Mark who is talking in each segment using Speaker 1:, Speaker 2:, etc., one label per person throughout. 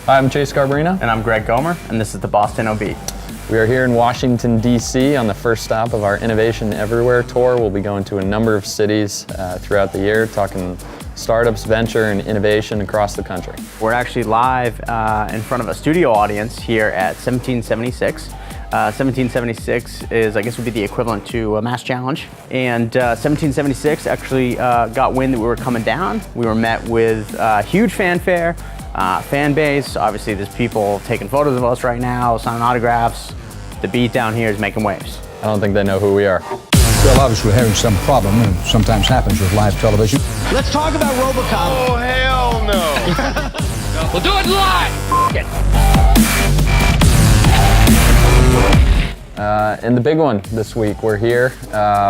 Speaker 1: Hi, I'm Chase Garbarino.
Speaker 2: And I'm Greg Gomer, and this is the BostInno Beat.
Speaker 1: We are here in Washington, D.C. on the first stop of our Innovation Everywhere tour. We'll be going to a number of cities throughout the year, talking startups, venture, and innovation across the country.
Speaker 2: We're actually live in front of a studio audience here at 1776. 1776 is, I guess, would be the equivalent to a mass challenge. And 1776 actually got wind that we were coming down. We were met with huge fanfare, fan base. Obviously, there's people taking photos of us right now, signing autographs. The beat down here is making waves.
Speaker 1: I don't think they know who we are.
Speaker 3: Well, obviously we're having some problem, and sometimes happens with live television.
Speaker 4: Let's talk about RoboCop.
Speaker 5: Oh, hell no.
Speaker 4: We'll do it live.
Speaker 1: And the big one this week, we're here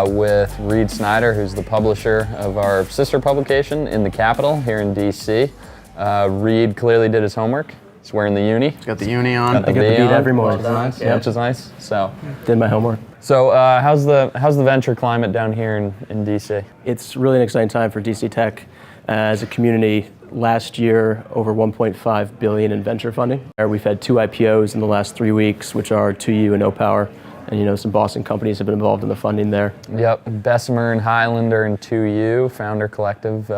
Speaker 1: with Reed Snyder, who's the publisher of our sister publication In the Capitol here in D.C. Reed clearly did his homework. He's wearing the uni.
Speaker 2: He's got the uni on.
Speaker 1: I get the
Speaker 2: beat
Speaker 1: every morning. Which is nice.
Speaker 2: Yeah.
Speaker 1: Which is nice. So
Speaker 2: Did my homework.
Speaker 1: So how's the venture climate down here in DC?
Speaker 6: It's really an exciting time for DC Tech as a community. Last year, over $1.5 billion in venture funding. We've had 2 IPOs in the last 3 weeks, which are 2U and O-Power. And some Boston companies have been involved in the funding there.
Speaker 1: Yep, Bessemer and Highlander and 2U, Founder Collective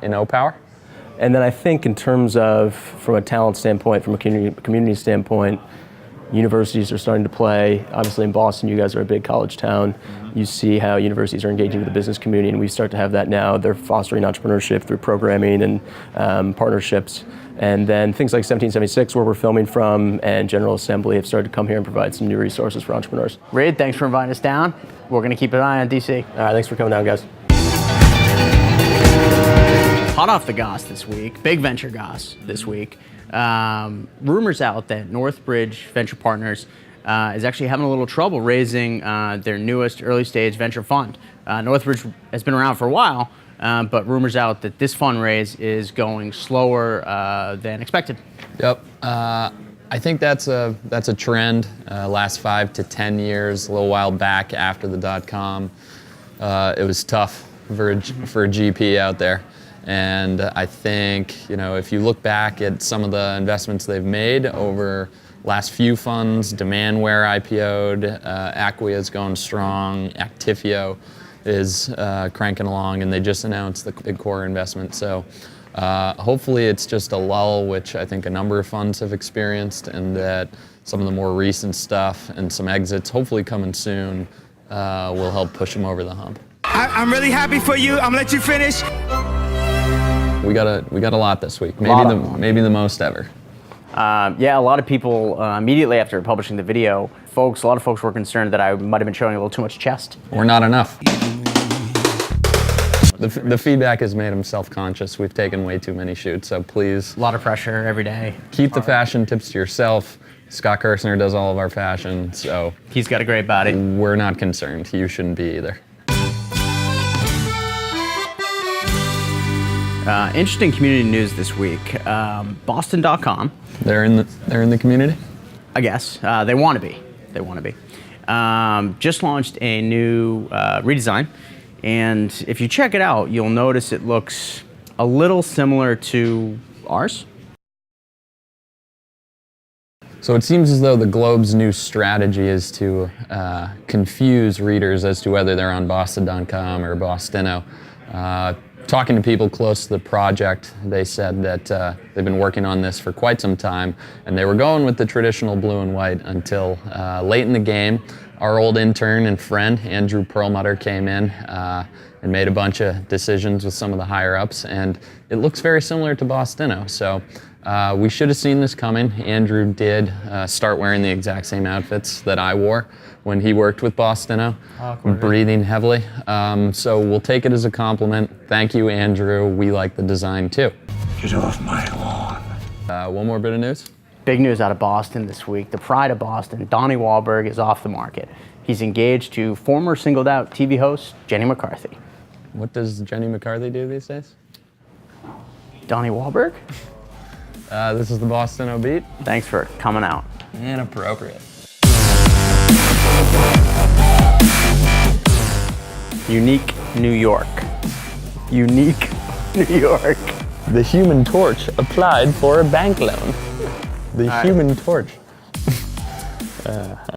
Speaker 1: in O-Power.
Speaker 6: And then I think in terms of, from a talent standpoint, from a community standpoint, universities are starting to play. Obviously in Boston, you guys are a big college town. You see how universities are engaging with the business community, and we start to have that now. They're fostering entrepreneurship through programming and partnerships. And then things like 1776, where we're filming from, and General Assembly have started to come here and provide some new resources for entrepreneurs.
Speaker 2: Reed, thanks for inviting us down. We're going to keep an eye on DC.
Speaker 6: All right, thanks for coming down, guys.
Speaker 2: Hot off the goss this week, big venture goss this week. Rumors out that Northbridge Venture Partners is actually having a little trouble raising their newest early stage venture fund. Northbridge has been around for a while, but rumors out that this fundraise is going slower than expected.
Speaker 1: Yep. I think that's a trend. Last 5 to 10 years, a little while back after the .com, it was tough for a GP out there. And I think, if you look back at some of the investments they've made over last few funds, Demandware IPO'd, Acquia's going strong, Actifio is cranking along, and they just announced the big core investment. So hopefully it's just a lull, which I think a number of funds have experienced, and that some of the more recent stuff and some exits, hopefully coming soon, will help push them over the hump.
Speaker 4: I'm really happy for you. I'm gonna let you finish.
Speaker 1: We got a lot this week, maybe the most ever.
Speaker 2: Yeah, a lot of people immediately after publishing the video, a lot of folks were concerned that I might have been showing a little too much chest.
Speaker 1: Or not enough. The feedback has made him self-conscious. We've taken way too many shoots, so please.
Speaker 2: A lot of pressure every day.
Speaker 1: Keep the fashion tips to yourself. Scott Kirsner does all of our fashion, so.
Speaker 2: He's got a great body.
Speaker 1: We're not concerned. You shouldn't be either.
Speaker 2: Interesting community news this week. Boston.com.
Speaker 1: They're in the community?
Speaker 2: I guess. They want to be. They want to be. Just launched a new redesign. And if you check it out, you'll notice it looks a little similar to ours.
Speaker 1: So it seems as though the Globe's new strategy is to confuse readers as to whether they're on Boston.com or BostInno. Talking to people close to the project, they said that they've been working on this for quite some time, and they were going with the traditional blue and white until late in the game. Our old intern and friend, Andrew Perlmutter, came in and made a bunch of decisions with some of the higher-ups, and it looks very similar to BostInno. So we should have seen this coming. Andrew did start wearing the exact same outfits that I wore when he worked with BostInno, breathing heavily. So we'll take it as a compliment. Thank you, Andrew. We like the design too.
Speaker 3: Get off my lawn.
Speaker 1: One more bit of news.
Speaker 2: Big news out of Boston this week. The pride of Boston, Donnie Wahlberg, is off the market. He's engaged to former singled out TV host Jenny McCarthy.
Speaker 1: What does Jenny McCarthy do these days?
Speaker 2: Donnie Wahlberg?
Speaker 1: This is the BostInno Beat.
Speaker 2: Thanks for coming out.
Speaker 1: Inappropriate.
Speaker 2: Unique New York. Unique New York.
Speaker 1: The Human Torch applied for a bank loan. The
Speaker 2: right.
Speaker 1: Human Torch.